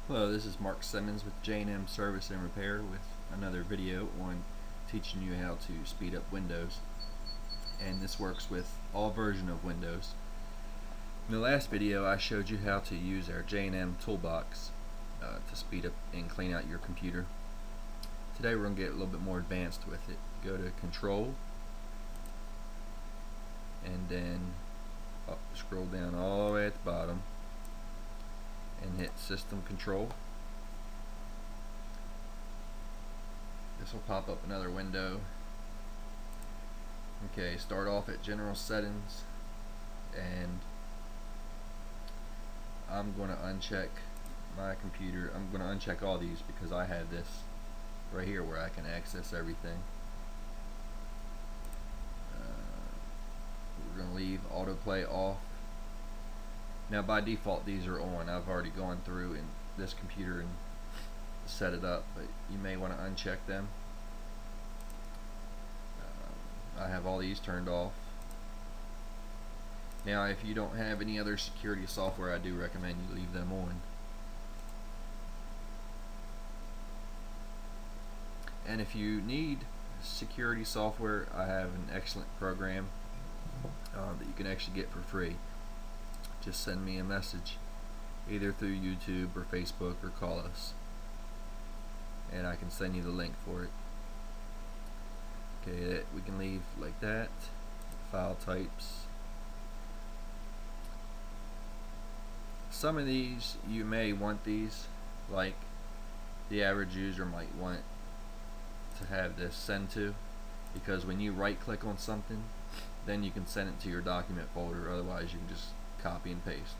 Hello, this is Mark Simmons with JNM Service and Repair with another video on teaching you how to speed up Windows. And this works with all versions of Windows. In the last video I showed you how to use our JNM Toolbox to speed up and clean out your computer. Today we're going to get a little bit more advanced with it. Go to Control and then scroll down all the way at the bottom and hit System Control. This will pop up another window. Okay, start off at General Settings, and I'm going to uncheck my computer. I'm going to uncheck all these because I have this right here where I can access everything. We're going to leave autoplay off. Now by default these are on. I've already gone through in this computer and set it up, but you may want to uncheck them. I have all these turned off. Now if you don't have any other security software, I do recommend you leave them on. And if you need security software, I have an excellent program that you can actually get for free. Just send me a message either through YouTube or Facebook or call us, and I can send you the link for it. Okay, we can leave like that. File types. Some of these you may want these, like the average user might want to have this send to, because when you right click on something then you can send it to your document folder, otherwise you can just copy and paste.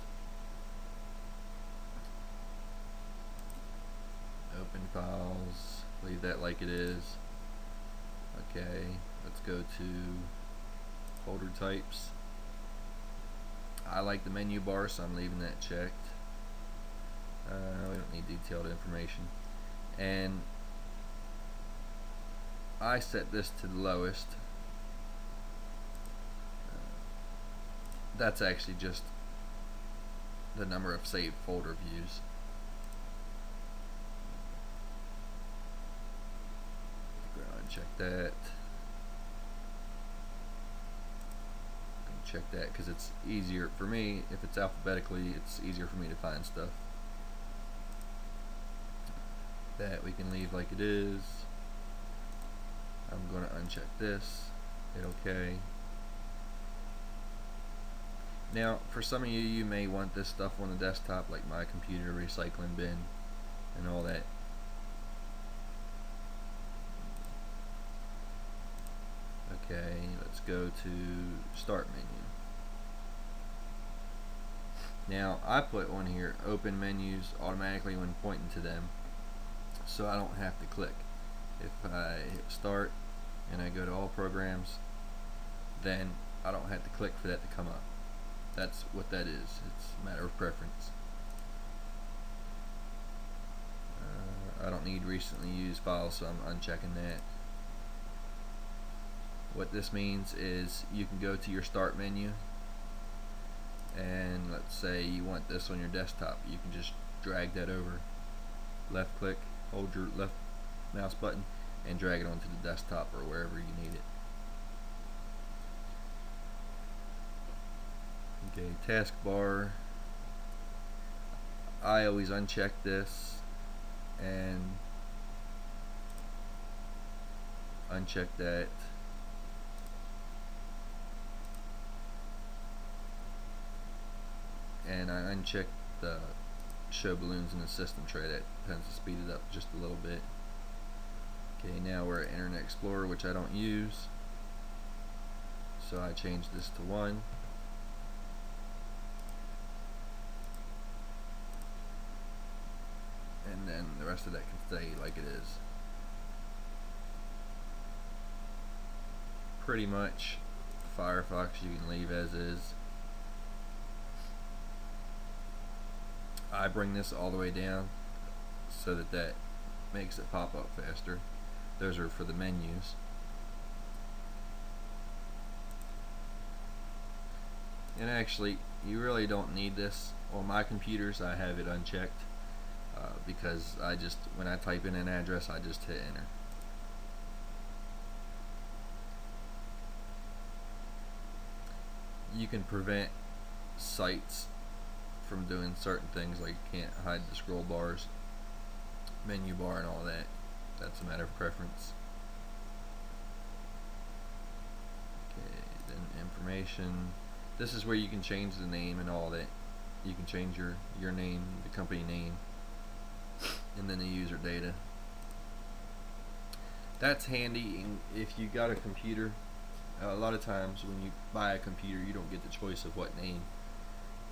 Open files, leave that like it is. Okay, let's go to folder types. I like the menu bar, so I'm leaving that checked. We don't need detailed information. And I set this to the lowest. That's actually just the number of saved folder views. Go ahead and check that. Check that because it's easier for me. If it's alphabetically, it's easier for me to find stuff. That we can leave like it is. I'm going to uncheck this, hit OK. Now for some of you, you may want this stuff on the desktop, like my computer, recycling bin and all that. Okay, let's go to Start menu. Now I put on here open menus automatically when pointing to them, so I don't have to click. If I hit Start and I go to all programs, then I don't have to click for that to come up. That's what that is. It's a matter of preference. I don't need recently used files, so I'm unchecking that. What this means is you can go to your Start menu, and let's say you want this on your desktop. You can just drag that over. Left click, hold your left mouse button, and drag it onto the desktop or wherever you need it. Okay, taskbar. I always uncheck this and uncheck that. And I uncheck the show balloons in the system tray. That tends to speed it up just a little bit. Okay, now we're at Internet Explorer, which I don't use, so I change this to 1. And then the rest of that can stay like it is. Pretty much Firefox you can leave as is. I bring this all the way down so that makes it pop up faster. Those are for the menus. And actually, you really don't need this. On my computers, I have it unchecked. because when I type in an address, I just hit enter. You can prevent sites from doing certain things, like you can't hide the scroll bars, menu bar, and all that. That's a matter of preference. Okay, then information. This is where you can change the name and all that. You can change your name, the company name, and then the user data. That's handy if you got a computer. A lot of times when you buy a computer, you don't get the choice of what name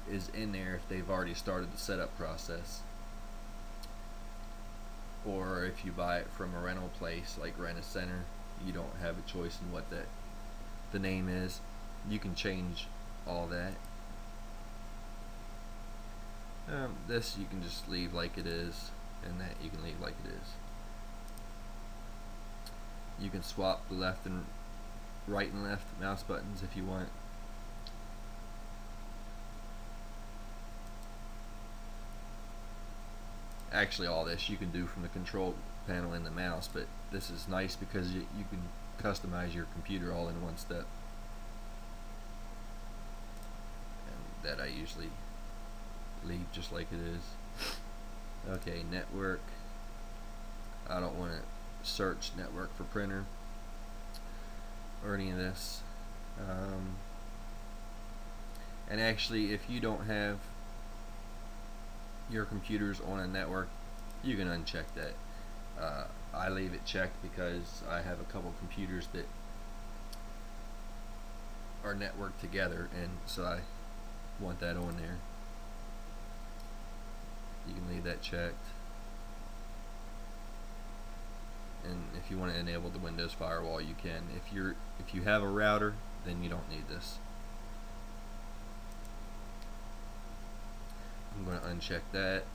is in there if they've already started the setup process. Or if you buy it from a rental place like Rent-A-Center, you don't have a choice in what the name is. You can change all that. This you can just leave like it is, and that you can leave like it is. You can swap the left and right and left mouse buttons if you want. Actually, all this you can do from the control panel in the mouse, but this is nice because you can customize your computer all in one step. And that I usually leave just like it is. Okay, network. I don't want to search network for printer or any of this. And actually, if you don't have your computers on a network, you can uncheck that. I leave it checked because I have a couple computers that are networked together, and so I want that on there. You can leave that checked. And if you want to enable the Windows firewall, you can. If you have a router, then you don't need this. I'm going to uncheck that.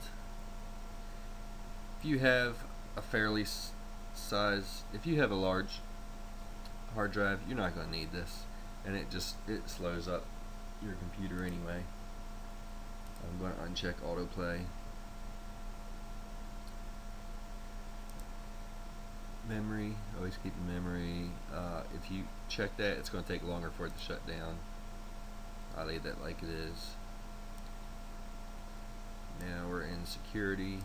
If you have a fairly if you have a large hard drive, you're not going to need this, and it slows up your computer anyway. I'm going to uncheck autoplay. Memory, always keep the memory. If you check that, it's going to take longer for it to shut down. I leave that like it is. Now we're in security.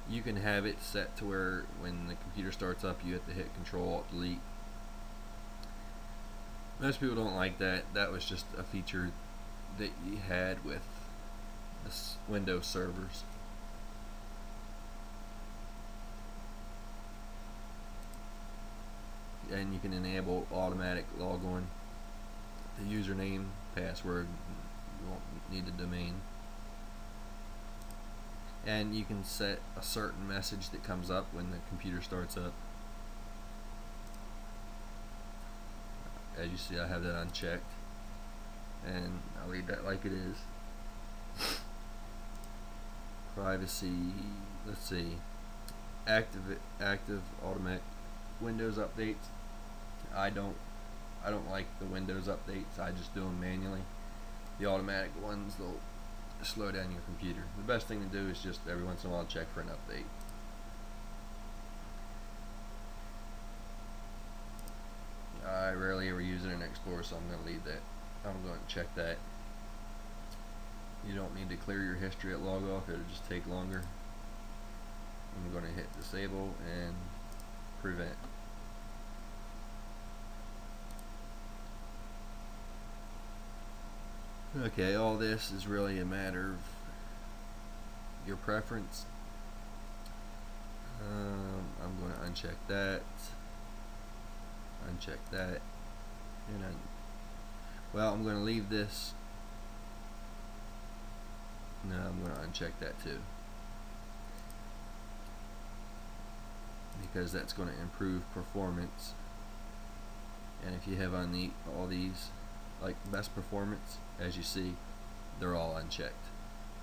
You can have it set to where when the computer starts up, you have to hit Control-Alt-Delete. Most people don't like that. That was just a feature that you had with the Windows servers. And you can enable automatic logon, the username, password. You won't need the domain. And you can set a certain message that comes up when the computer starts up. As you see, I have that unchecked, and I'll leave that like it is. Privacy, let's see, active automatic Windows updates. I don't like the Windows updates. I just do them manually. The automatic ones, they'll slow down your computer. The best thing to do is just every once in a while check for an update. I rarely ever use Internet Explorer, so I'm going to leave that. I'm going to check that. You don't need to clear your history at log off. It'll just take longer. I'm going to hit disable and prevent. Okay, all this is really a matter of your preference. I'm going to uncheck that, and well, I'm going to leave this. No, I'm going to uncheck that too, because that's going to improve performance. And if you have on all these, like best performance, as you see, they're all unchecked,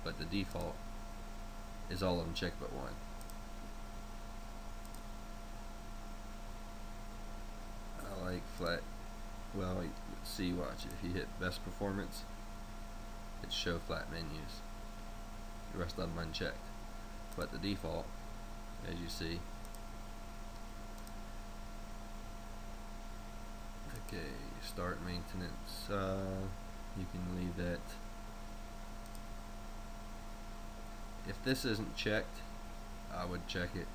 but the default is all of them checked but one. I like flat. Well, let's see, watch it. If you hit best performance, it show flat menus. the rest of them unchecked. But the default, as you see, okay, start maintenance, you can leave that. If this isn't checked, I would check it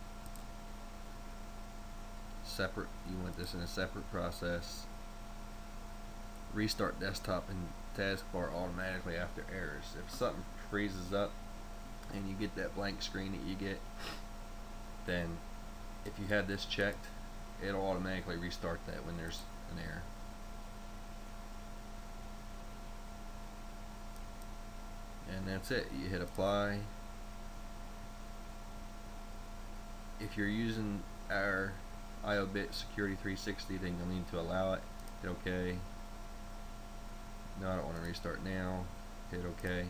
separate. You want this in a separate process. Restart desktop and taskbar automatically after errors. If something freezes up and you get that blank screen that you get, then if you have this checked, it'll automatically restart that when there's an error. And that's it. You hit apply. If you're using our IOBit Security 360, then you'll need to allow it. Hit OK. No, I don't want to restart now. Hit OK.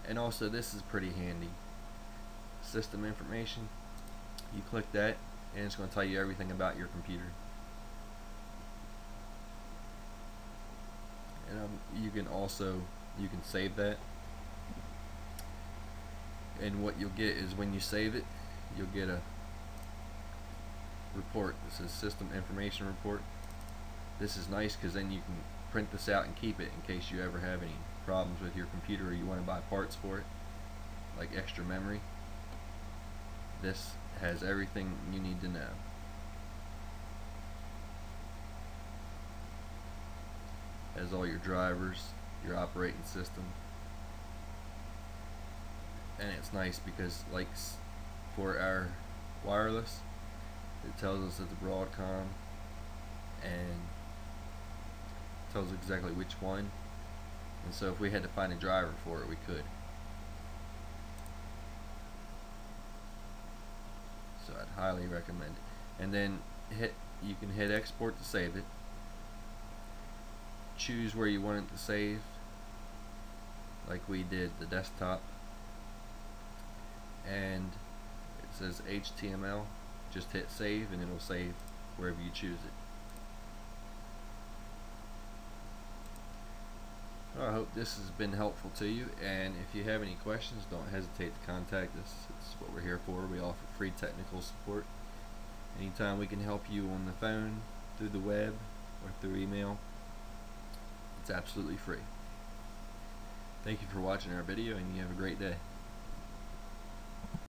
And also, this is pretty handy. System information. You click that, and it's going to tell you everything about your computer. And you can save that. And what you'll get is, when you save it, you'll get a report. This is System Information Report. This is nice because then you can print this out and keep it in case you ever have any problems with your computer or you want to buy parts for it, like extra memory. This has everything you need to know. Has all your drivers, your operating system. And it's nice because, like, for our wireless, it tells us that the Broadcom, and tells exactly which one. And so if we had to find a driver for it, we could. So I'd highly recommend it. And then you can hit export to save it. Choose where you want it to save, like we did the desktop. And it says HTML. Just hit save and it'll save wherever you choose it. I hope this has been helpful to you, and if you have any questions, don't hesitate to contact us. It's what we're here for. We offer free technical support. Anytime we can help you on the phone, through the web, or through email, it's absolutely free. Thank you for watching our video, and you have a great day.